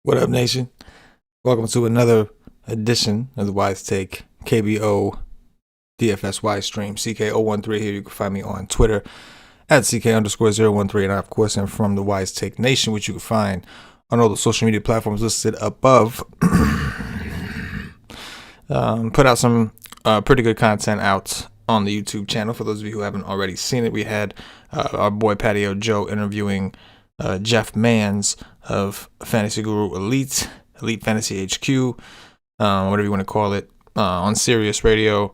What up, nation? Welcome to another edition of the WiseTake KBO DFS Wise stream. CK013 here. You can find me on Twitter at CK_013. And I, of course, am from the WiseTake Nation, which you can find on all the social media platforms listed above. Put out some pretty good content out on the YouTube channel. For those of you who haven't already seen it, we had our boy Patio Joe interviewing Jeff Mans of Fantasy Guru Elite Fantasy HQ, whatever you want to call it, on Sirius Radio.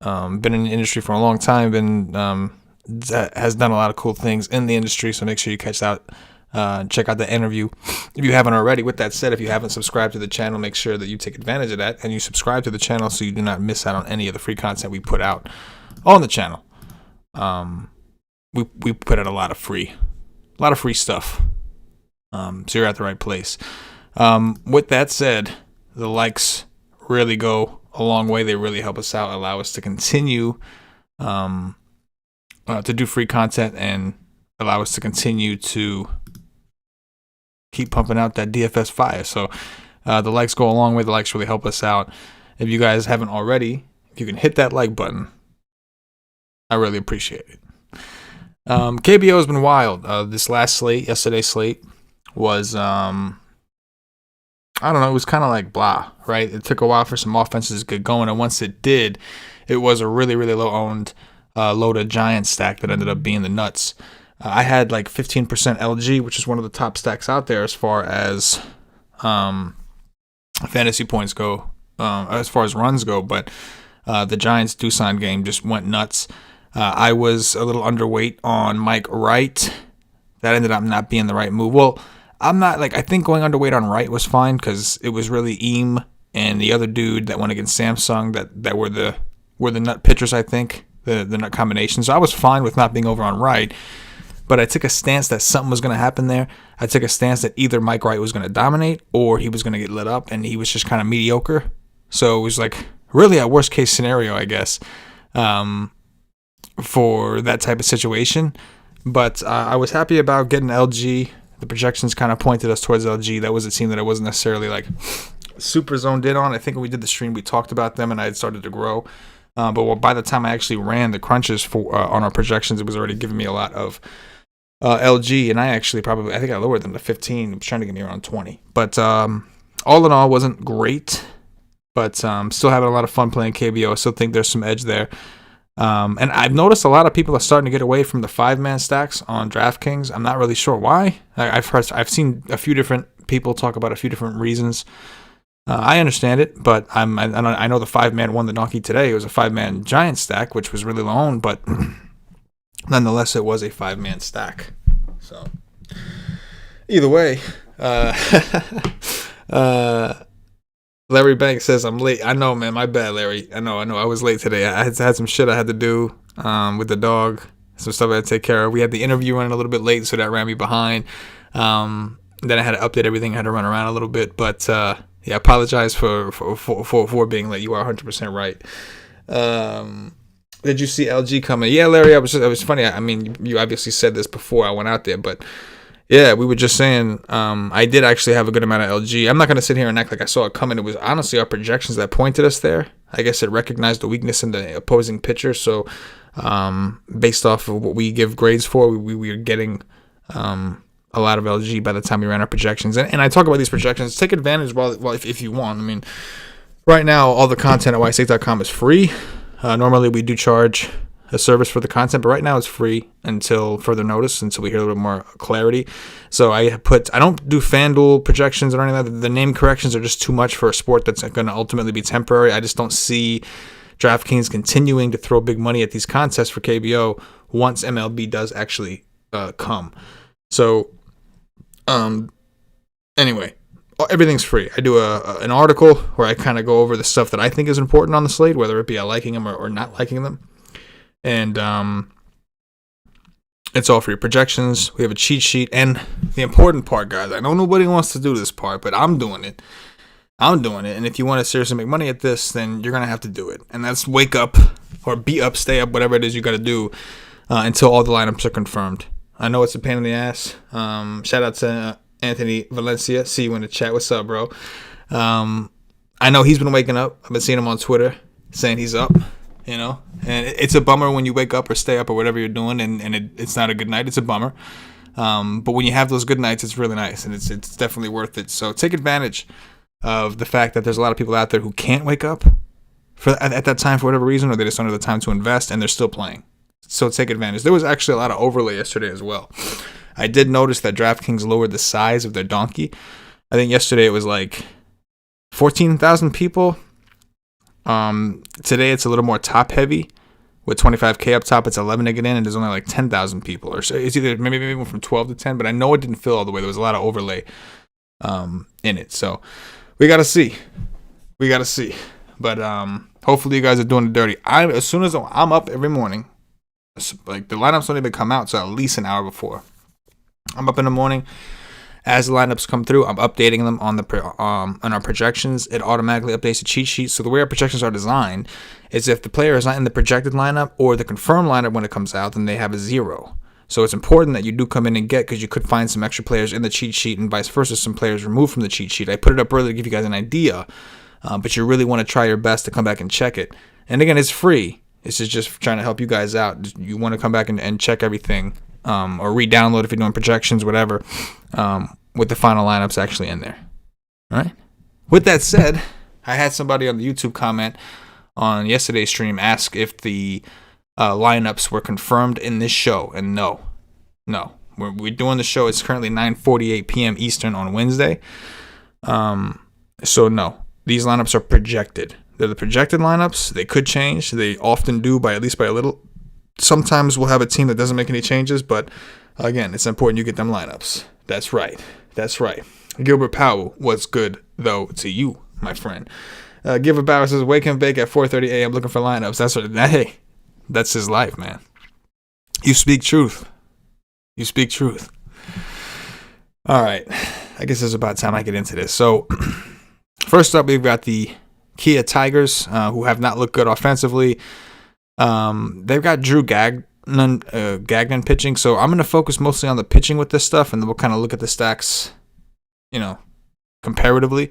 Been in the industry for a long time, has done a lot of cool things in the industry, so make sure you check out the interview if you haven't already. With that said, if you haven't subscribed to the channel, make sure that you take advantage of that and you subscribe to the channel so you do not miss out on any of the free content we put out on the channel. We put out a lot of free stuff, so you're at the right place. With that said, the likes really go a long way. They really help us out, allow us to continue to do free content, and allow us to continue to keep pumping out that DFS fire. So the likes go a long way. The likes really help us out. If you guys haven't already, if you can hit that like button, I really appreciate it. KBO has been wild. This last slate, yesterday's slate, was I don't know, it was kind of like blah, right? It took a while for some offenses to get going, and once it did, it was a really, really low-owned loaded giant stack that ended up being the nuts. I had like 15% LG, which is one of the top stacks out there as far as fantasy points go, as far as runs go, but the Giants Doosan game just went nuts. I was a little underweight on Mike Wright. That ended up not being the right move. Well, I think going underweight on Wright was fine because it was really Eam and the other dude that went against Samsung that were the nut pitchers, I think, the nut combination. So I was fine with not being over on Wright, but I took a stance that something was going to happen there. I took a stance that either Mike Wright was going to dominate or he was going to get lit up, and he was just kind of mediocre. So it was like really a worst case scenario, I guess, for that type of situation. But I was happy about getting LG. The projections kind of pointed us towards LG. That was a team that I wasn't necessarily like super zoned in on. I think when we did the stream, we talked about them, and I had started to grow. But by the time I actually ran the crunches for on our projections, it was already giving me a lot of LG, and I think I lowered them to 15. It was trying to get me around 20. But all in all, wasn't great. But still having a lot of fun playing KBO. I still think there's some edge there. And I've noticed a lot of people are starting to get away from the 5-man stacks on DraftKings. I'm not really sure why. I've seen a few different people talk about a few different reasons. I understand it, but I know the 5-man won the donkey today. It was a 5-man giant stack, which was really low owned, but nonetheless, it was a 5-man stack. So either way, Larry Banks says I'm late. I know, man. My bad, Larry. I know. I was late today. I had some shit I had to do with the dog. Some stuff I had to take care of. We had the interview running a little bit late, so that ran me behind. Then I had to update everything. I had to run around a little bit. But, yeah, I apologize for being late. You are 100% right. Did you see LG coming? Yeah, Larry, it was funny. I mean, you obviously said this before I went out there, but yeah, we were just saying, I did actually have a good amount of LG. I'm not going to sit here and act like I saw it coming. It was honestly our projections that pointed us there. I guess it recognized the weakness in the opposing pitcher. So based off of what we give grades for, we were getting a lot of LG by the time we ran our projections. And I talk about these projections. Take advantage if you want. I mean, right now, all the content at WiseTake.com is free. Normally, we do charge a service for the content, but right now it's free until further notice, until we hear a little bit more clarity. So I don't do FanDuel projections or anything like that. The name corrections are just too much for a sport that's going to ultimately be temporary. I just don't see DraftKings continuing to throw big money at these contests for KBO once MLB does actually come. So anyway, everything's free. I do an article where I kind of go over the stuff that I think is important on the slate, whether it be I liking them or not liking them. And it's all for your projections. We have a cheat sheet. And the important part, guys, I know nobody wants to do this part, but I'm doing it. And if you want to seriously make money at this, then you're going to have to do it. And that's wake up or be up, stay up, whatever it is you got to do until all the lineups are confirmed. I know it's a pain in the ass. Shout out to Anthony Valencia. See you in the chat. What's up, bro? I know he's been waking up. I've been seeing him on Twitter saying he's up, and it's a bummer when you wake up or stay up or whatever you're doing and it's not a good night. It's a bummer. But when you have those good nights, it's really nice and it's definitely worth it. So take advantage of the fact that there's a lot of people out there who can't wake up at that time for whatever reason, or they just don't have the time to invest and they're still playing. So take advantage. There was actually a lot of overlay yesterday as well. I did notice that DraftKings lowered the size of their donkey. I think yesterday it was like 14,000 people. Today it's a little more top heavy. With 25K up top, it's 11 to get in, and there's only like 10,000 people. Or so it's either maybe went from 12 to 10, but I know it didn't fill all the way. There was a lot of overlay in it. So we got to see. But hopefully you guys are doing it dirty. As soon as I'm up every morning, like the lineups don't even come out, so at least an hour before. I'm up in the morning. As the lineups come through, I'm updating them on our projections. It automatically updates the cheat sheet. So the way our projections are designed is if the player is not in the projected lineup or the confirmed lineup when it comes out, then they have a 0. So it's important that you do come in and get, because you could find some extra players in the cheat sheet and vice versa, some players removed from the cheat sheet. I put it up earlier to give you guys an idea, but you really want to try your best to come back and check it. And again, it's free. This is just trying to help you guys out. You want to come back and check everything, or re-download if you're doing projections, whatever, with the final lineups actually in there. All right. With that said, I had somebody on the YouTube comment on yesterday's stream ask if the lineups were confirmed in this show, and no. We're doing the show. It's currently 9:48 p.m. Eastern on Wednesday. So no, these lineups are projected. They're the projected lineups. They could change. They often do, by at least by a little. Sometimes we'll have a team that doesn't make any changes, but again, it's important you get them lineups. That's right. Gilbert Powell, what's good though to you, my friend? Gilbert Powell says, wake and bake at 4:30 a.m. looking for lineups. Hey, that's his life, man. You speak truth. All right, I guess it's about time I get into this. So first up, we've got the Kia Tigers, who have not looked good offensively. They've got Drew Gagnon pitching, so I'm going to focus mostly on the pitching with this stuff, and then we'll kind of look at the stacks, comparatively.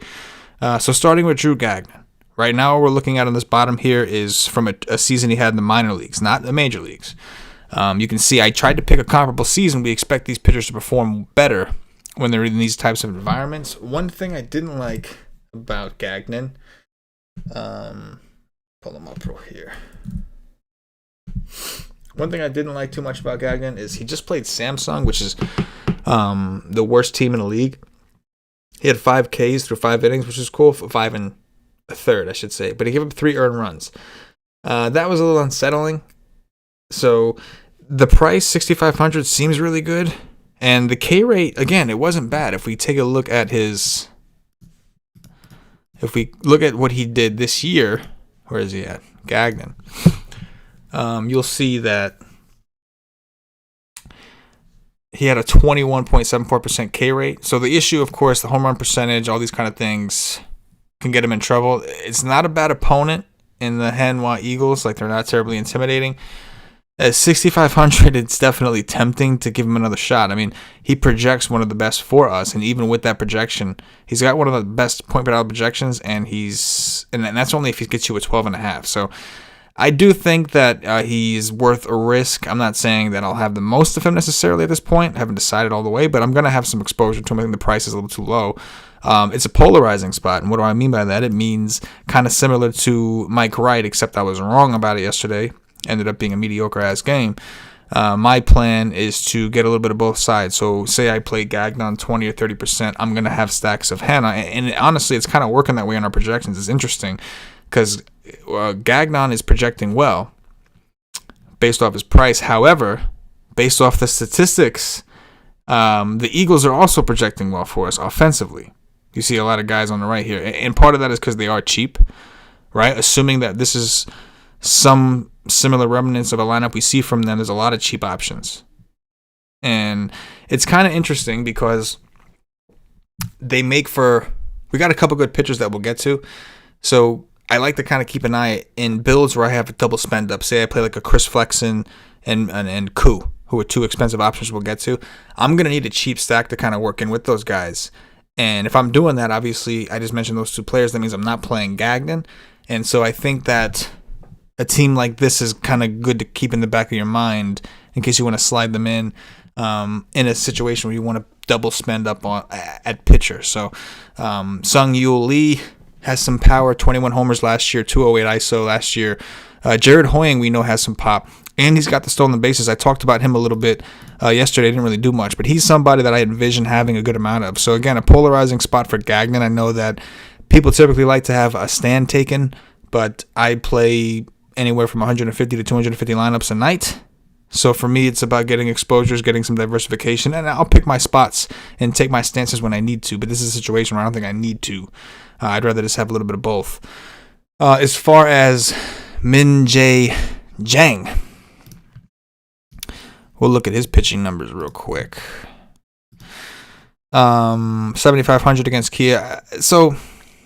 So starting with Drew Gagnon. Right now, what we're looking at on this bottom here is from a season he had in the minor leagues, not the major leagues. You can see I tried to pick a comparable season. We expect these pitchers to perform better when they're in these types of environments. One thing I didn't like about Gagnon, pull him up real here. One thing I didn't like too much about Gagnon is he just played Samsung, which is the worst team in the league. He had 5 Ks through 5 innings, which is cool. 5 and a third, I should say. But he gave up 3 earned runs. That was a little unsettling. So the price, 6,500, seems really good. And the K rate, again, it wasn't bad. If we take a look at what he did this year, where is he at? Gagnon. You'll see that he had a 21.74% K rate. So the issue, of course, the home run percentage, all these kind of things can get him in trouble. It's not a bad opponent in the Hanwha Eagles. Like, they're not terribly intimidating. At 6,500, it's definitely tempting to give him another shot. I mean, he projects one of the best for us, and even with that projection, he's got one of the best point per dollar projections, and that's only if he gets you a 12.5. So I do think that he's worth a risk. I'm not saying that I'll have the most of him necessarily at this point. I haven't decided all the way, but I'm going to have some exposure to him. I think the price is a little too low. It's a polarizing spot, and what do I mean by that? It means kind of similar to Mike Wright, except I was wrong about it yesterday. Ended up being a mediocre-ass game. My plan is to get a little bit of both sides. So say I play Gagnon 20 or 30%, I'm going to have stacks of Hannah. And honestly, it's kind of working that way in our projections. It's interesting because Gagnon is projecting well based off his price. However, based off the statistics, the Eagles are also projecting well for us offensively. You see a lot of guys on the right here. And part of that is because they are cheap, right? Assuming that this is some similar remnants of a lineup we see from them, there's a lot of cheap options. And it's kind of interesting because they make for... We got a couple good pitchers that we'll get to. So I like to kind of keep an eye in builds where I have a double spend up. Say I play like a Chris Flexen and Koo, who are two expensive options we'll get to, I'm going to need a cheap stack to kind of work in with those guys. And if I'm doing that, obviously, I just mentioned those two players. That means I'm not playing Gagnon. And so I think that a team like this is kind of good to keep in the back of your mind in case you want to slide them in a situation where you want to double spend up on at pitcher. So Sung Yul Lee has some power, 21 homers last year, 208 ISO last year. Jared Hoying, we know, has some pop, and he's got the stolen bases. I talked about him a little bit yesterday. I didn't really do much, but he's somebody that I envision having a good amount of. So again, a polarizing spot for Gagnon. I know that people typically like to have a stand taken, but I play anywhere from 150 to 250 lineups a night. So for me, it's about getting exposures, getting some diversification, and I'll pick my spots and take my stances when I need to. But this is a situation where I don't think I need to. I'd rather just have a little bit of both. As far as Min-Jae Jang, we'll look at his pitching numbers real quick. 7,500 against Kia. So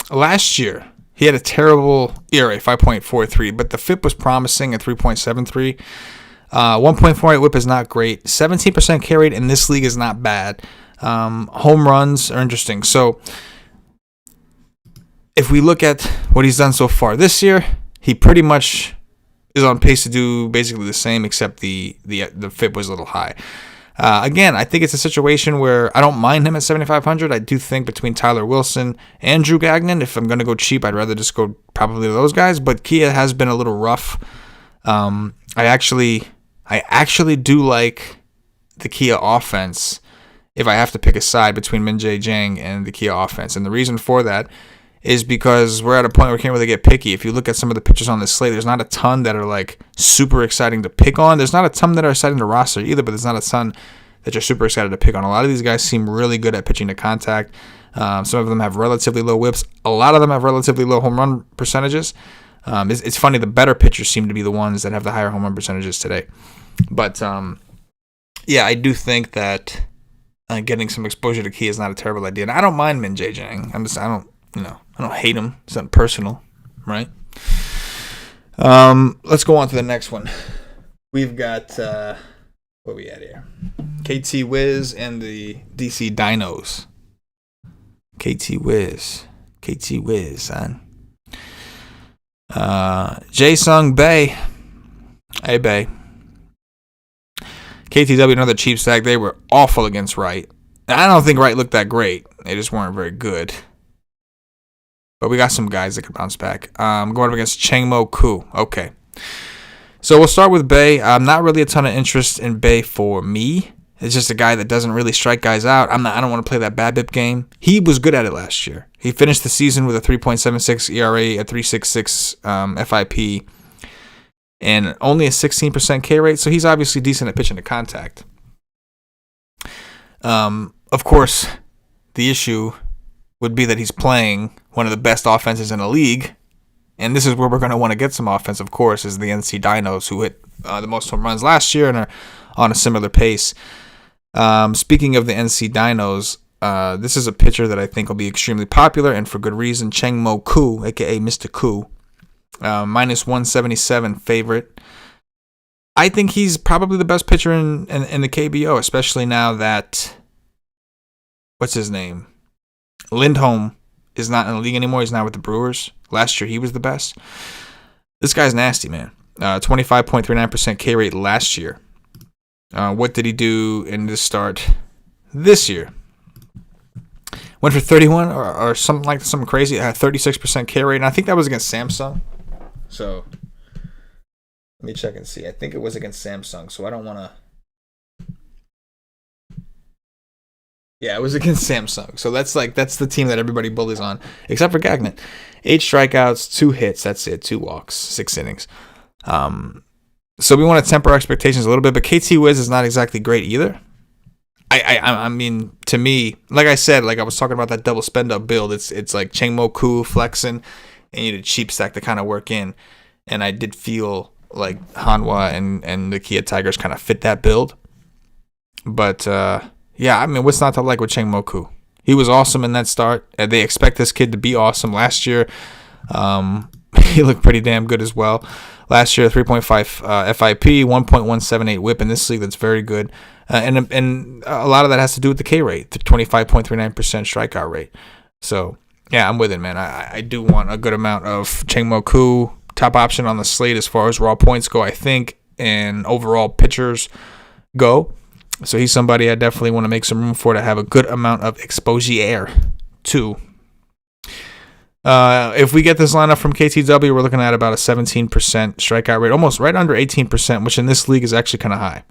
last year, he had a terrible ERA, 5.43, but the FIP was promising at 3.73. 1.48 whip is not great. 17% K rate in this league is not bad. Home runs are interesting. So if we look at what he's done so far this year, he pretty much is on pace to do basically the same, except the FIP was a little high. Again, I think it's a situation where I don't mind him at 7,500. I do think between Tyler Wilson and Drew Gagnon, if I'm going to go cheap, I'd rather just go probably to those guys. But Kia has been a little rough. I actually do like the Kia offense if I have to pick a side between Min-Jae Jang and the Kia offense. And the reason for that is because we're at a point where we can't really get picky. If you look at some of the pitchers on this slate, there's not a ton that are like super exciting to pick on. There's not a ton that are exciting to roster either, but there's not a ton that you're super excited to pick on. A lot of these guys seem really good at pitching to contact. Some of them have relatively low whips. A lot of them have relatively low home run percentages. It's funny, the better pitchers seem to be the ones that have the higher home run percentages today. But yeah, I do think that getting some exposure to Kia is not a terrible idea. And I don't mind Min-Jae Jang. I don't hate him. It's not personal, right? Let's go on to the next one. We've got what we at here? KT Wiz and the DC Dinos. KT Wiz, son. Jae-Sung Bae. Hey, Bae. KTW, another cheap stack. They were awful against Wright. I don't think Wright looked that great. They just weren't very good. But we got some guys that could bounce back. Going up against Changmo Koo. Okay. So we'll start with Bae. Not really a ton of interest in Bae for me. It's just a guy that doesn't really strike guys out. I don't want to play that BABIP game. He was good at it last year. He finished the season with a 3.76 ERA, a 3.66 FIP, and only a 16% K rate. So he's obviously decent at pitching to contact. Of course, the issue would be that he's playing one of the best offenses in the league. And this is where we're going to want to get some offense, of course, is the NC Dinos, who hit the most home runs last year and are on a similar pace. Speaking of the NC Dinos, this is a pitcher that I think will be extremely popular, and for good reason. Changmo Koo, a.k.a. Mr. Koo, minus 177 favorite. I think he's probably the best pitcher in the KBO, especially now that, what's his name? Lindholm is not in the league anymore. He's not with the Brewers. Last year, he was the best. This guy's nasty, man. 25.39% K rate last year. What did he do in this start this year? Went for 31 or something crazy. 36% K rate, and I think that was against Samsung. So let me check and see. I think it was against Samsung, so I don't want to. Yeah, it was against Samsung. So that's the team that everybody bullies on, except for Gagnon. 8 strikeouts, 2 hits. That's it. 2 walks, 6 innings. So we want to temper expectations a little bit, but KT Wiz is not exactly great either. I mean, to me, like I said, like I was talking about that double spend up build. It's like Changmo Koo flexing, and you need a cheap stack to kind of work in. And I did feel like Hanwha and the Kia Tigers kind of fit that build. But yeah, I mean, what's not to like with Changmo Koo? He was awesome in that start. They expect this kid to be awesome last year. He looked pretty damn good as well. last year, 3.5 FIP, 1.178 WHIP in this league. That's very good. And a lot of that has to do with the K rate, the 25.39% strikeout rate. So, yeah, I'm with it, man. I do want a good amount of Chang-Mo Koo, top option on the slate as far as raw points go, I think, and overall pitchers go. So he's somebody I definitely want to make some room for to have a good amount of exposure to. If we get this lineup from KTW, we're looking at about a 17% strikeout rate, almost right under 18%, which in this league is actually kind of high.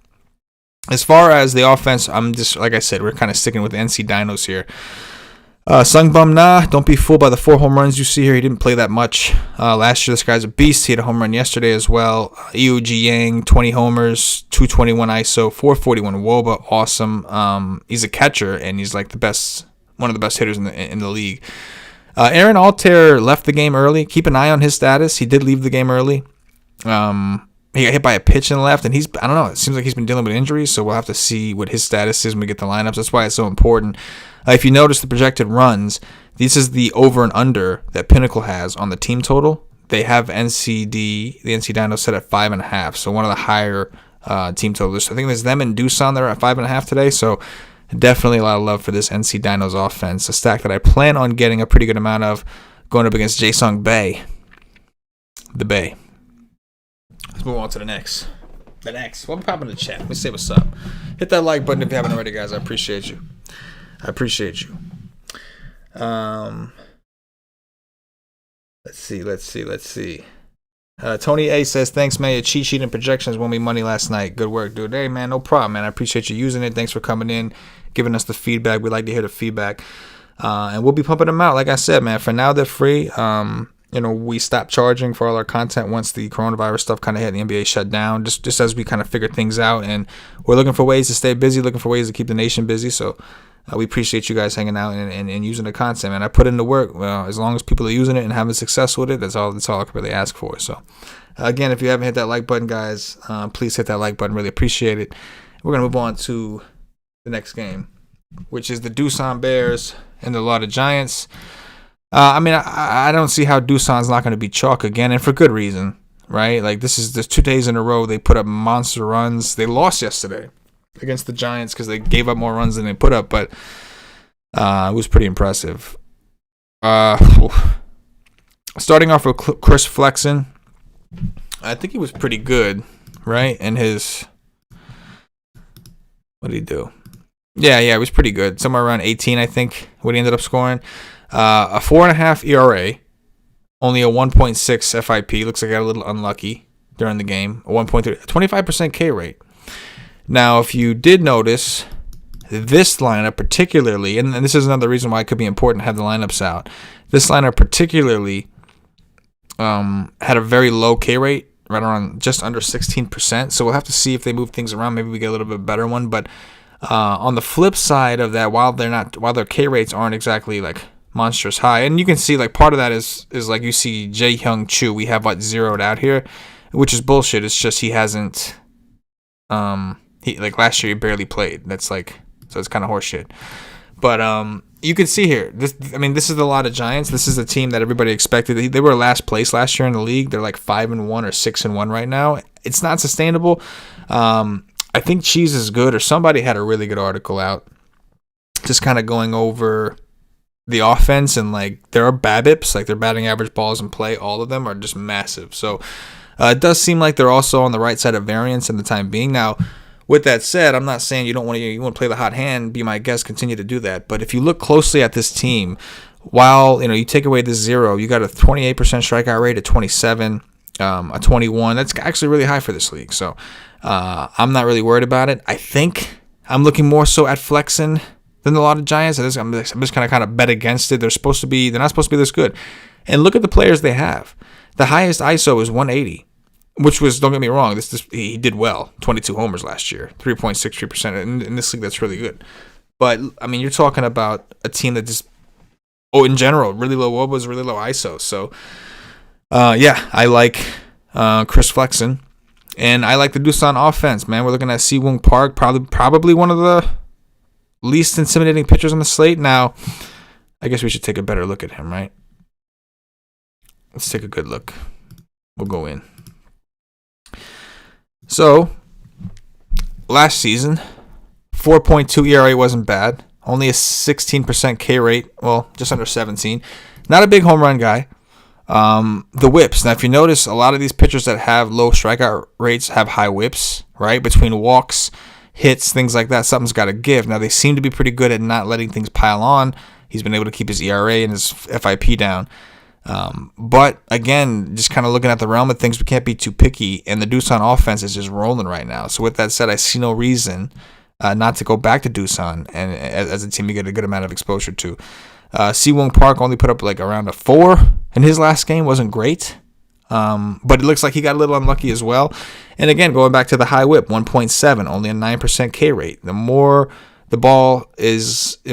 As far as the offense, I'm just, like I said, we're kind of sticking with the NC Dinos here. Sungbum Na, don't be fooled by the 4 home runs you see here. He didn't play that much. Last year, this guy's a beast. He had a home run yesterday as well. EOG Yang, 20 homers, 221 ISO, 441 WOBA. Awesome. He's a catcher, and he's like one of the best hitters in the league. Aaron Altair left the game early. Keep an eye on his status. He did leave the game early. He got hit by a pitch and left, and I don't know, it seems like he's been dealing with injuries, so we'll have to see what his status is when we get the lineups. That's why it's so important. If you notice the projected runs, this is the over and under that Pinnacle has on the team total. They have the NC Dinos set at 5.5, so one of the higher team totals. I think there's them and Doosan that are at 5.5 today, so definitely a lot of love for this NC Dinos offense, a stack that I plan on getting a pretty good amount of going up against Jaesung Bay. The Bay. Let's move on to the next. What popping in the chat? Let me say what's up. Hit that like button if you haven't already, guys. I appreciate you. Let's see. Tony A says, thanks, man. Your cheat sheet and projections won me money last night. Good work, dude. Hey, man, no problem, man. I appreciate you using it. Thanks for coming in, giving us the feedback. We like to hear the feedback. And we'll be pumping them out. Like I said, man, for now, they're free. We stopped charging for all our content once the coronavirus stuff kind of hit, the NBA shut down, just as we kind of figured things out. And we're looking for ways to stay busy, looking for ways to keep the nation busy. So we appreciate you guys hanging out and using the content, man. I put in the work. Well, as long as people are using it and having success with it, that's all I can really ask for. So, again, if you haven't hit that like button, guys, please hit that like button. Really appreciate it. We're going to move on to the next game, which is the Doosan Bears and the Lauderdale Giants. I don't see how Doosan's not going to be chalk again, and for good reason, right? Like, there's 2 days in a row they put up monster runs. They lost yesterday against the Giants because they gave up more runs than they put up, but it was pretty impressive. Starting off with Chris Flexen, I think he was pretty good, right? And what did he do? Yeah, it was pretty good. Somewhere around 18, I think, what he ended up scoring. A 4.5 ERA, only a 1.6 FIP. Looks like I got a little unlucky during the game. A 1.3, 25% K rate. Now, if you did notice, this lineup particularly, and this is another reason why it could be important to have the lineups out. This lineup particularly had a very low K rate, right around just under 16%. So we'll have to see if they move things around. Maybe we get a little bit better one. But on the flip side of that, while their K rates aren't exactly like monstrous high, and you can see like part of that is like you see Jae Hyung Chu, we have like zeroed out here, which is bullshit. It's just he hasn't like last year he barely played. That's like, so it's kind of horseshit. But you can see here, this is the lot of Giants. This is the team that everybody expected. They were last place last year in the league. They're like 5-1 or 6-1 right now. It's not sustainable. I think Cheese is good, or somebody had a really good article out just kind of going over the offense, and like there are BABIPs, like their batting average balls in play, all of them are just massive. So it does seem like they're also on the right side of variance in the time being. Now, with that said, I'm not saying you want to play the hot hand. Be my guest, continue to do that. But if you look closely at this team, while you take away this 0, you got a 28% strikeout rate, a 27, a 21. That's actually really high for this league. So I'm not really worried about it. I think I'm looking more so at Flexen than a lot of Giants. I'm just kind of bet against it. They're not supposed to be this good. And look at the players they have. The highest ISO is 180, which was, don't get me wrong, he did well. 22 homers last year, 3.63%. In this league, that's really good. But you're talking about a team that just, in general, really low WOBAs, really low ISO. So I like Chris Flexen, and I like the Doosan offense. Man, we're looking at Si-Woong Park, probably one of the least intimidating pitchers on the slate. Now, I guess we should take a better look at him, right? Let's take a good look. We'll go in. So, last season, 4.2 ERA wasn't bad. Only a 16% K rate. Well, just under 17. Not a big home run guy. The whips. Now, if you notice, a lot of these pitchers that have low strikeout rates have high whips, right? Between walks, hits, things like that, something's got to give. Now, they seem to be pretty good at not letting things pile on. He's been able to keep his ERA and his FIP down. But, again, just kind of looking at the realm of things, we can't be too picky, and the Doosan offense is just rolling right now. So, with that said, I see no reason not to go back to Doosan and as a team you get a good amount of exposure to. Si-Woong Park only put up like around a 4 in his last game. Wasn't great. But it looks like he got a little unlucky as well. And again, going back to the high whip, 1.7, only a 9% K rate. The more the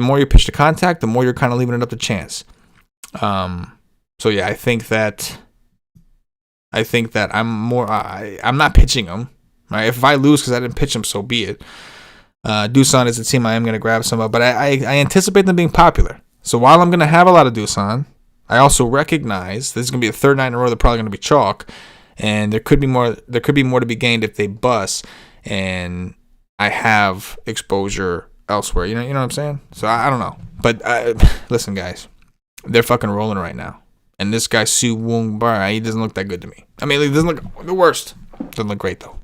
more you pitch to contact, the more you're kind of leaving it up to chance. So yeah, I think that I'm not pitching him. Right? If I lose because I didn't pitch him, so be it. Doosan is a team I am going to grab some of, but I anticipate them being popular. So while I'm going to have a lot of Doosan, I also recognize this is going to be the third night in a row they're probably going to be chalk, and there could be more to be gained if they bust, and I have exposure elsewhere. You know what I'm saying? So I don't know. But listen, guys, they're fucking rolling right now. And this guy, Si-Woong Park, he doesn't look that good to me. I mean, he doesn't look the worst. Doesn't look great, though.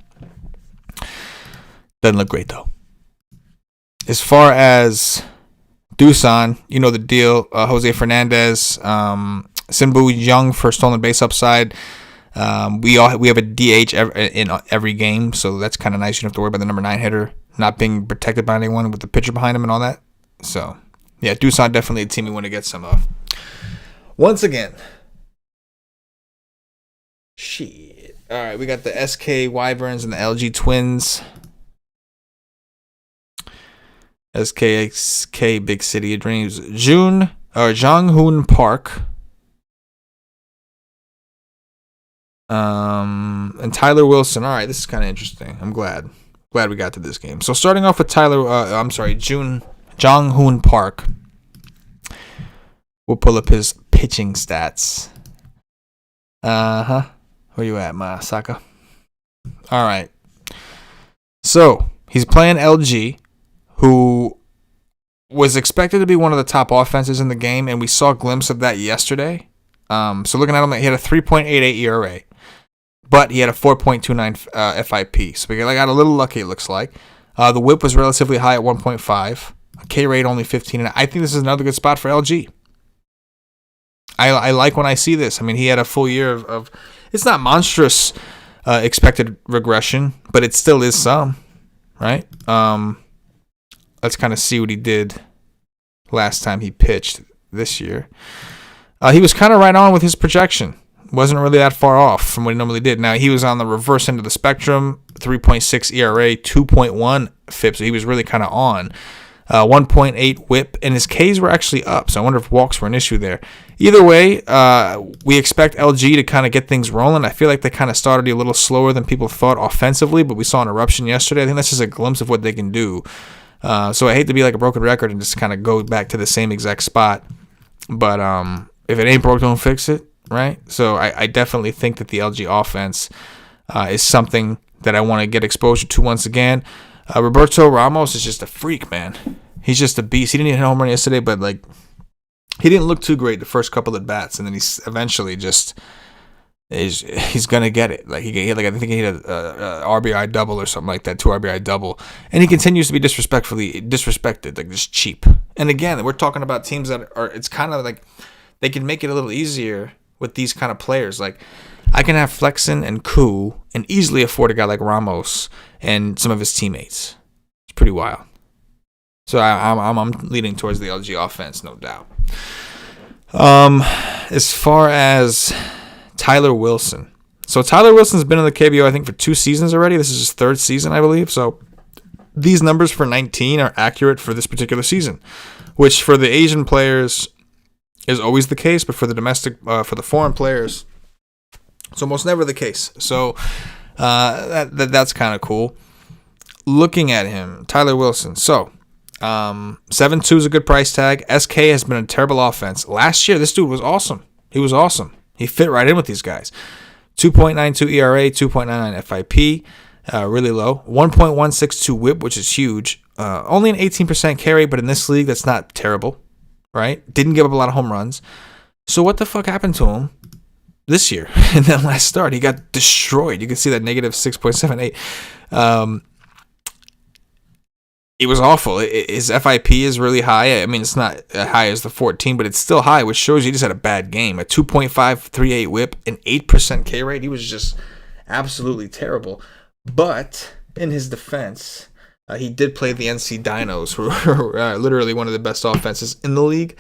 As far as Doosan, you know the deal. Jose Fernandez, Sinbu Young for stolen base upside. We have a DH in every game, so that's kind of nice. You don't have to worry about the number 9 hitter not being protected by anyone with the pitcher behind him and all that. So, yeah, Doosan definitely a team we want to get some of. Once again, shit. All right, we got the SK Wyverns and the LG Twins. SKXK Big City of Dreams. Jong-hoon Park. And Tyler Wilson. All right, this is kind of interesting. I'm glad we got to this game. So starting off with Jong-hoon Park. We'll pull up his pitching stats. Where you at, Masaka? All right. So he's playing LG, who was expected to be one of the top offenses in the game, and we saw a glimpse of that yesterday. So looking at him, he had a 3.88 ERA, but he had a 4.29 FIP. So we got a little lucky, it looks like. The whip was relatively high at 1.5. K rate only 15. And I think this is another good spot for LG. I like when I see this. I mean, he had a full year of it's not monstrous expected regression, but it still is some, right? Let's kind of see what he did last time he pitched this year. He was kind of right on with his projection. Wasn't really that far off from what he normally did. Now, he was on the reverse end of the spectrum, 3.6 ERA, 2.1 FIP, so he was really kind of on. 1.8 whip, and his Ks were actually up, so I wonder if walks were an issue there. Either way, we expect LG to kind of get things rolling. I feel like they kind of started a little slower than people thought offensively, but we saw an eruption yesterday. I think that's just a glimpse of what they can do. So I hate to be like a broken record and just kind of go back to the same exact spot, but if it ain't broke, don't fix it, right? So I definitely think that the LG offense is something that I want to get exposure to once again. Roberto Ramos is just a freak, man. He's just a beast. He didn't even hit a home run yesterday, but he didn't look too great the first couple at bats, and then he's eventually just he's gonna get it. I think he hit a RBI double or something like that, 2 RBI double, and he continues to be disrespected, just cheap. And again, we're talking about teams that are. It's kind of like they can make it a little easier with these kind of players. Like I can have Flexen and Koo and easily afford a guy like Ramos and some of his teammates. It's pretty wild. So I'm leaning towards the LG offense, no doubt. As far as Tyler Wilson. So Tyler Wilson's been in the KBO, I think, for 2 seasons already. This is his 3rd season, I believe. So these numbers for 19 are accurate for this particular season, which for the Asian players is always the case, but for the foreign players, it's almost never the case. So that's kind of cool. Looking at him, Tyler Wilson. So 7.2 is a good price tag. SK has been a terrible offense. Last year, this dude was awesome. He was awesome. He fit right in with these guys. 2.92 ERA, 2.99 FIP. really low. 1.162 whip, which is huge. Only an 18% carry, but in this league, that's not terrible, right? Didn't give up a lot of home runs. So what the fuck happened to him this year? In that last start, he got destroyed. You can see that negative 6.78. It was awful. His FIP is really high. I mean, it's not as high as the 14, but it's still high, which shows you just had a bad game. A 2.538 whip, an 8% K rate. He was just absolutely terrible. But in his defense, he did play the NC Dinos, who are literally one of the best offenses in the league.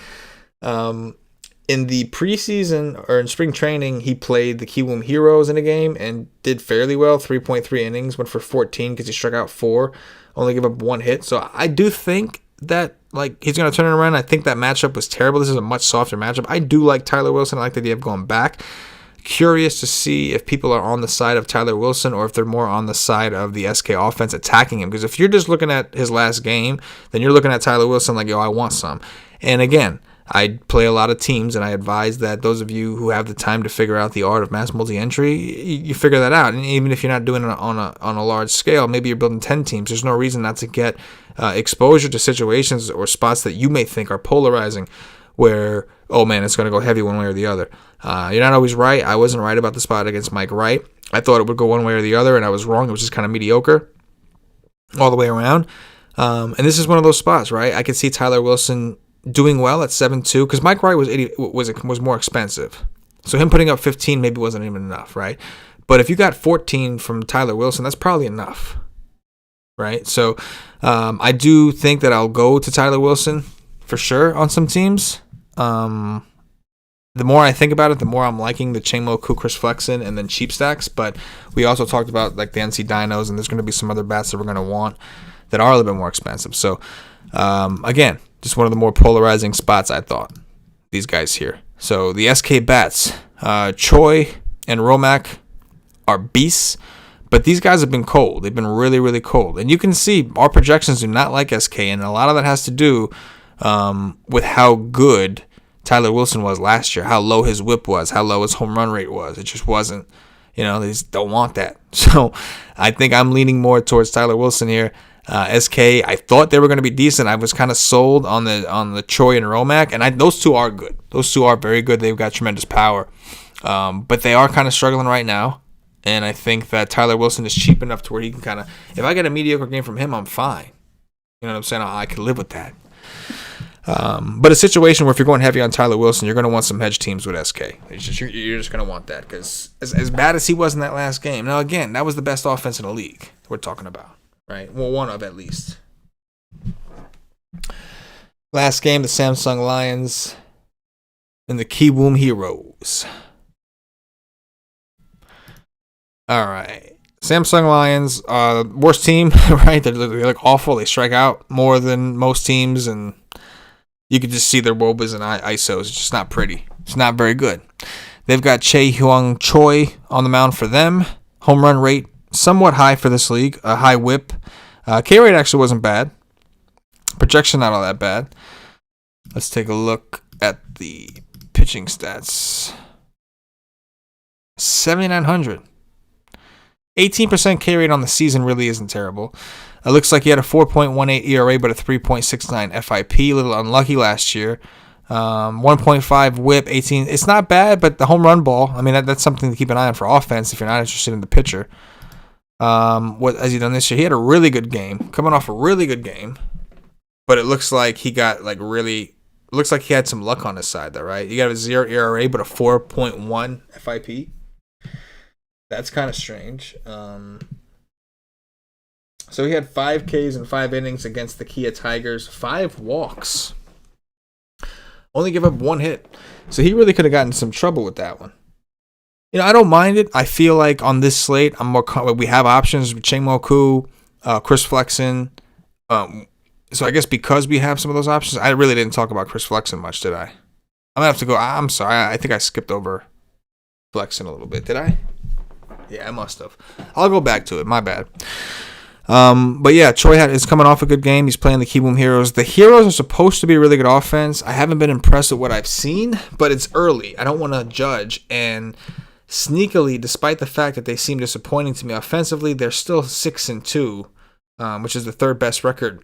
In the preseason or in spring training, he played the Kiwoom Heroes in a game and did fairly well. 3.3 innings, went for 14 because he struck out 4, only gave up 1 hit. So I do think that he's going to turn it around. I think that matchup was terrible. This is a much softer matchup. I do like Tyler Wilson. I like the idea of going back. Curious to see if people are on the side of Tyler Wilson or if they're more on the side of the SK offense attacking him. Because if you're just looking at his last game, then you're looking at Tyler Wilson like, yo, I want some. And again, I play a lot of teams, and I advise that those of you who have the time to figure out the art of mass multi-entry, you figure that out. And even if you're not doing it on a large scale, maybe you're building 10 teams, there's no reason not to get exposure to situations or spots that you may think are polarizing where, oh man, it's going to go heavy one way or the other. You're not always right. I wasn't right about the spot against Mike Wright. I thought it would go one way or the other, and I was wrong. It was just kind of mediocre all the way around. And this is one of those spots, right? I could see Tyler Wilson doing well at 7-2 because Mike Wright was more expensive. So him putting up 15 maybe wasn't even enough, right? But if you got 14 from Tyler Wilson, that's probably enough, right? So I do think that I'll go to Tyler Wilson for sure on some teams. The more I think about it, the more I'm liking the Changmo-Ku, Chris Flexen, and then cheap stacks. But we also talked about like the NC Dinos, and there's going to be some other bats that we're going to want that are a little bit more expensive. So again, just one of the more polarizing spots, I thought, these guys here. So the SK bats, Choi and Romac are beasts, but these guys have been cold. They've been really, really cold. And you can see our projections do not like SK, and a lot of that has to do with how good Tyler Wilson was last year, how low his whip was, how low his home run rate was. It just wasn't, they just don't want that. So I think I'm leaning more towards Tyler Wilson here. SK, I thought they were going to be decent. I was kind of sold on the Choi and Romac, and those two are good. Those two are very good. They've got tremendous power, but they are kind of struggling right now. And I think that Tyler Wilson is cheap enough to where he can kind of, if I get a mediocre game from him, I'm fine. You know what I'm saying? I can live with that. But a situation where if you're going heavy on Tyler Wilson, you're going to want some hedge teams with SK. You're just going to want that because as bad as he was in that last game. Now again, that was the best offense in the league we're talking about. Right, well, one of at least. Last game, the Samsung Lions and the Kiwoom Heroes. All right, Samsung Lions, worst team, right? They look awful. They strike out more than most teams, and you can just see their wobas and ISOs. It's just not pretty. It's not very good. They've got Chae-Hyung Choi on the mound for them. Home run rate somewhat high for this league, a high whip. K rate actually wasn't bad. Projection not all that bad. Let's take a look at the pitching stats. 7,900. 18% K rate on the season really isn't terrible. It looks like he had a 4.18 ERA but a 3.69 FIP. A little unlucky last year. 1.5 whip, 18. It's not bad, but the home run ball, I mean, that's something to keep an eye on for offense if you're not interested in the pitcher. What has he done this year? He had a really good game, coming off a really good game, but it looks like he got looks like he had some luck on his side there, right? You got a 0 ERA, but a 4.1 FIP. That's kind of strange. So he had 5 Ks in 5 innings against the Kia Tigers, 5 walks. Only give up 1 hit. So he really could have gotten some trouble with that one. I don't mind it. I feel like on this slate, we have options with Changmo-Ku, Chris Flexen. So I guess because we have some of those options, I really didn't talk about Chris Flexen much, did I? I'm going to have to go. I'm sorry. I think I skipped over Flexen a little bit. Did I? Yeah, I must have. I'll go back to it. My bad. But yeah, Choi is coming off a good game. He's playing the Kiwoom Heroes. The Heroes are supposed to be a really good offense. I haven't been impressed with what I've seen, but it's early. I don't want to judge and sneakily, despite the fact that they seem disappointing to me offensively, they're still 6-2, which is the third best record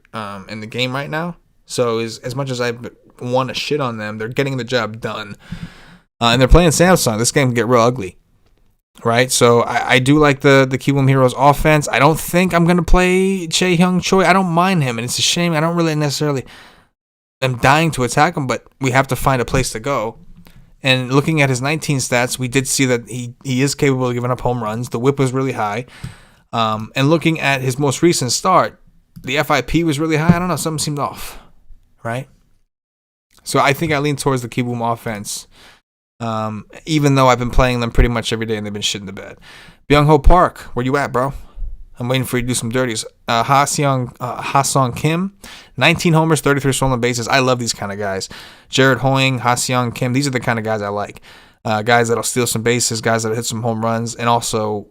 in the game right now. So as much as I want to shit on them, they're getting the job done. And they're playing Samsung. This game can get real ugly, right? So I do like the Kiwoom Heroes offense. I don't think I'm going to play Chae-Hyung Choi. I don't mind him, and it's a shame. I don't really necessarily am dying to attack him, but we have to find a place to go. And looking at his 19 stats, we did see that he is capable of giving up home runs. The whip was really high. And looking at his most recent start, the FIP was really high. I don't know, something seemed off, right? So I think I lean towards the Kiwoom offense, even though I've been playing them pretty much every day and they've been shitting the bed. Byung-Ho Park, where you at, bro? I'm waiting for you to do some dirties. Ha-Sung Kim, 19 homers, 33 stolen bases. I love these kind of guys. Jared Hoying, Ha-Sung Kim, these are the kind of guys I like. Guys that'll steal some bases, guys that'll hit some home runs, and also,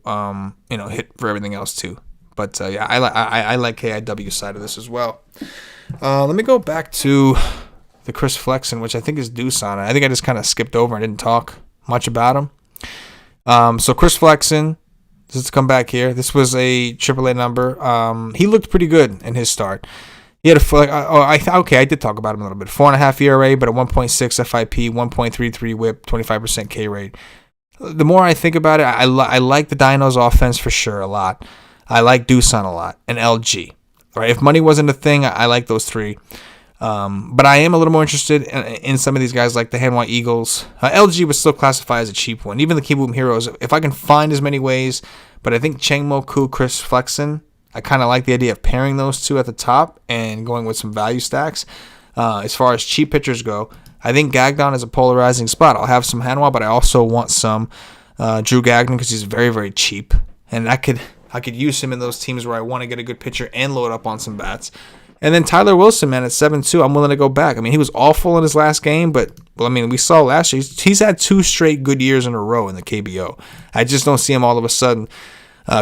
hit for everything else too. But yeah, I like KIW side of this as well. Let me go back to the Chris Flexen, which I think is Doosan. I think I just kind of skipped over and didn't talk much about him. So Chris Flexen, let's come back here. This was a AAA number. He looked pretty good in his start. He had I did talk about him a little bit. 4.5 ERA, but a 1.6 FIP, 1.33 WHIP, 25% K rate. The more I think about it, I like the Dinos offense for sure a lot. I like Doosan a lot, and LG. Right? If money wasn't a thing, I like those three. But I am a little more interested in some of these guys like the Hanwha Eagles. LG was still classified as a cheap one. Even the Kiwoom Heroes, if I can find as many ways. But I think Changmo-Ku, Chris Flexen, I kind of like the idea of pairing those two at the top and going with some value stacks. As far as cheap pitchers go, I think Gagnon is a polarizing spot. I'll have some Hanwha, but I also want some Drew Gagnon because he's very, very cheap. And I could use him in those teams where I want to get a good pitcher and load up on some bats. And then Tyler Wilson, man, at 7-2, I'm willing to go back. I mean, he was awful in his last game, but, we saw last year. He's had 2 straight good years in a row in the KBO. I just don't see him all of a sudden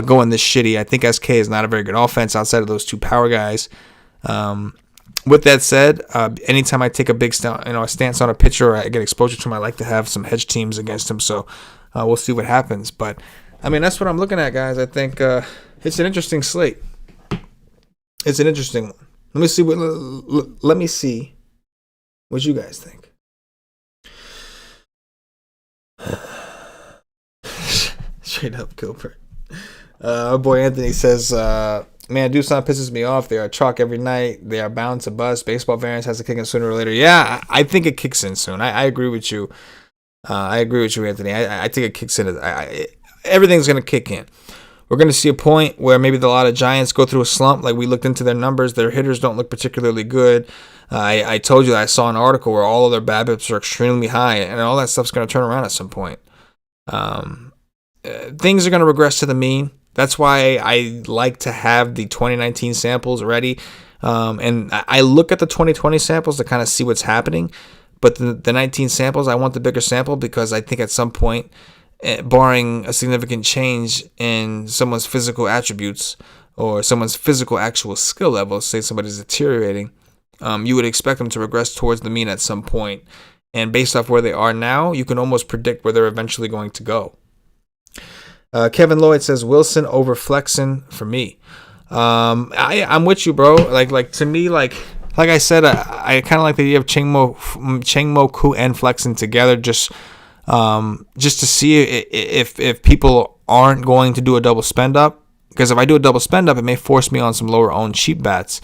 going this shitty. I think SK is not a very good offense outside of those 2 power guys. With that said, anytime I take a big stance on a pitcher or I get exposure to him, I like to have some hedge teams against him. So we'll see what happens. But, that's what I'm looking at, guys. I think it's an interesting slate. It's an interesting one. Let me see what you guys think. Straight up Gilbert. Our boy Anthony says, man, Doosan pisses me off. They are chalk every night. They are bound to bust. Baseball variance has to kick in sooner or later. Yeah, I think it kicks in soon. I agree with you. I agree with you, Anthony. I think it kicks in. Everything's going to kick in. We're going to see a point where maybe a lot of Giants go through a slump. Like we looked into their numbers. Their hitters don't look particularly good. I told you that I saw an article where all of their BABIPs are extremely high, and all that stuff's going to turn around at some point. Things are going to regress to the mean. That's why I like to have the 2019 samples ready. And I look at the 2020 samples to kind of see what's happening. But the 19 samples, I want the bigger sample because I think at some point, barring a significant change in someone's physical attributes or someone's physical actual skill level, say somebody's deteriorating, you would expect them to regress towards the mean at some point. And based off where they are now, you can almost predict where they're eventually going to go. Kevin Lloyd says Wilson over Flexen for me. I'm with you, bro. Like to me, like I said, I kind of like the idea of Changmo-Ku and Flexen together, just to see if people aren't going to do a double spend up. Because if I do a double spend up, it may force me on some lower owned cheap bats.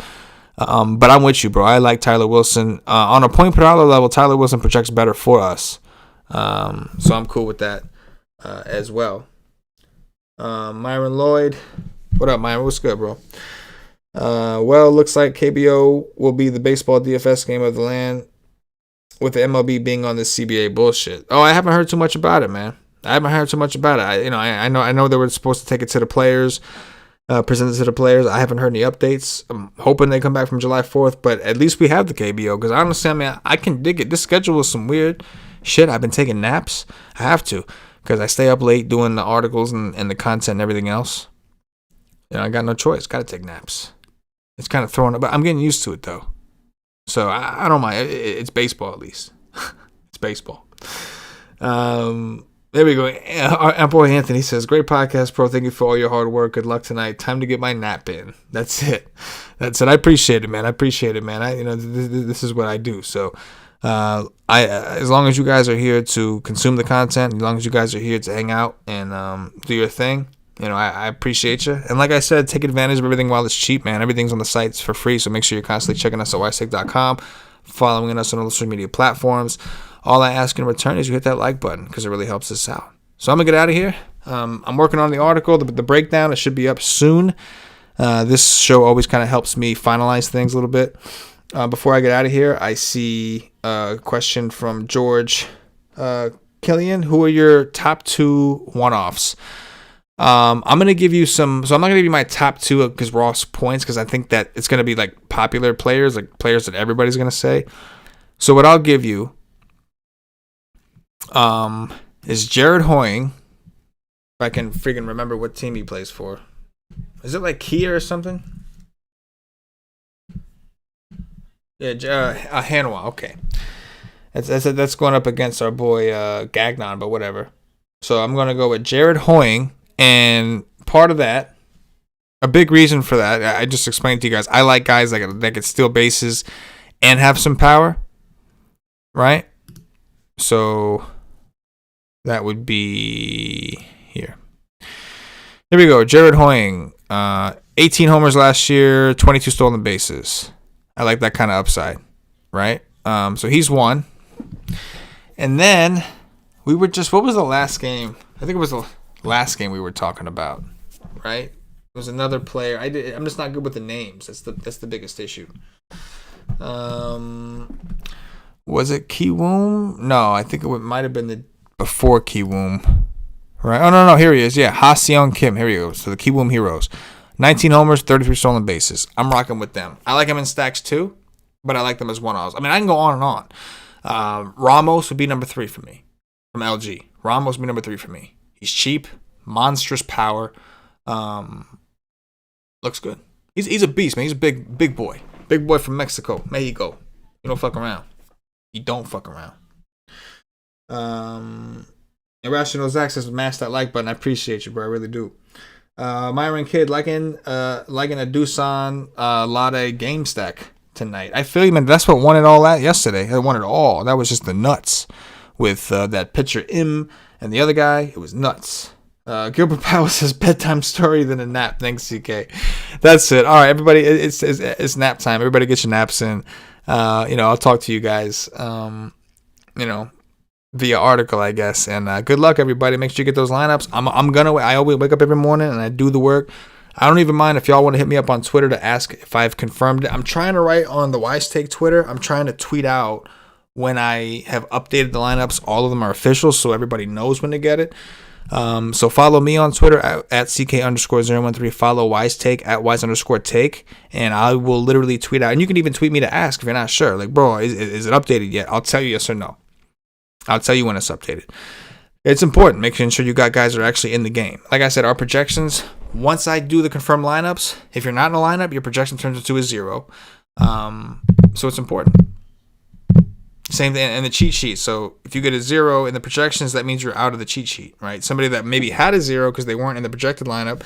But I'm with you, bro. I like Tyler Wilson. On a point per dollar level, Tyler Wilson projects better for us. So I'm cool with that as well. Myron Lloyd. What up, Myron? What's good, bro? Well, looks like KBO will be the baseball DFS game of the land, with the MLB being on this CBA bullshit. Oh, I haven't heard too much about it, man. I know they were supposed to take it to the players, present it to the players. I haven't heard any updates. I'm hoping they come back from July 4th, but at least we have the KBO, because honestly, I can dig it. This schedule is some weird shit. I've been taking naps. I have to, because I stay up late doing the articles and the content and everything else. I got no choice. Got to take naps. It's kind of throwing up, but I'm getting used to it, though. So I don't mind. It's baseball, at least. It's baseball. There we go. Our boy Anthony says, great podcast, bro. Thank you for all your hard work. Good luck tonight. Time to get my nap in. That's it. I appreciate it, man. This is what I do. So, as long as you guys are here to consume the content, as long as you guys are here to hang out and do your thing, I appreciate you. And like I said, take advantage of everything while it's cheap, man. Everything's on the sites for free. So make sure you're constantly checking us at WiseTake.com, following us on all the social media platforms. All I ask in return is you hit that like button because it really helps us out. So I'm going to get out of here. I'm working on the article, the breakdown. It should be up soon. This show always kind of helps me finalize things a little bit. Before I get out of here, I see a question from George Killian. Who are your top 2 one-offs? I'm going to give you some. So I'm not going to give you my top 2 because raw points because I think that it's going to be like popular players, like players that everybody's going to say. So what I'll give you is Jared Hoying. If I can freaking remember what team he plays for. Is it like Kia or something? Yeah, Hanwha. Okay. That's going up against our boy Gagnon, but whatever. So I'm going to go with Jared Hoying. And part of that, a big reason for that, I just explained to you guys, I like guys that can steal bases and have some power. Right? So that would be here. Here we go. Jared Hoying, 18 homers last year, 22 stolen bases. I like that kind of upside, right? So he's one. And then we were what was the last game? I think it was the last game we were talking about, right? It was another player. I'm just not good with the names. That's the biggest issue. Was it Kiwoom? No, I think it might have been before Kiwoom. Right? Oh, no. Here he is. Yeah, Ha-Seong Kim. Here he goes. So the Kiwoom Heroes. 19 homers, 33 stolen bases. I'm rocking with them. I like them in stacks too, but I like them as one-offs. I mean, I can go on and on. Ramos would be number 3 for me from LG. Ramos would be number 3 for me. He's cheap, monstrous power. Looks good. He's a beast, man. He's a big boy. Big boy from Mexico. Mexico. You don't fuck around. You don't fuck around. Irrational Zach says, smash that like button. I appreciate you, bro. I really do. Myron Kidd, liking a Doosan Lade game stack tonight. I feel you, man. That's what won it all yesterday. It won it all. That was just the nuts with that pitcher Im and the other guy. It was nuts. Gilbert Powell says bedtime story than a nap. Thanks, CK. That's it. All right, everybody. It's nap time. Everybody get your naps in. I'll talk to you guys. Via article, I guess. And good luck, everybody. Make sure you get those lineups. I always wake up every morning and I do the work. I don't even mind if y'all want to hit me up on Twitter to ask if I've confirmed it. I'm trying to write on the WiseTake Twitter. I'm trying to tweet out when I have updated the lineups. All of them are official, so everybody knows when to get it. So follow me on Twitter at CK_013. Follow WiseTake at Wise_take. And I will literally tweet out. And you can even tweet me to ask if you're not sure. Like, bro, is it updated yet? I'll tell you yes or no. I'll tell you when it's updated. It's important making sure you got guys that are actually in the game. Like I said, our projections, once I do the confirmed lineups, if you're not in a lineup, your projection turns into a 0. So it's important. Same thing in the cheat sheet. So if you get a 0 in the projections, that means you're out of the cheat sheet, right? Somebody that maybe had a 0 because they weren't in the projected lineup,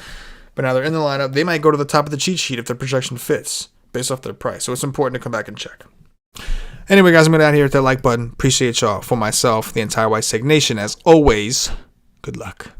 but now they're in the lineup, they might go to the top of the cheat sheet if their projection fits based off their price. So it's important to come back and check. Anyway, guys, I'm going to out here with that like button. Appreciate y'all. For myself, the entire WiseTake Nation, as always, good luck.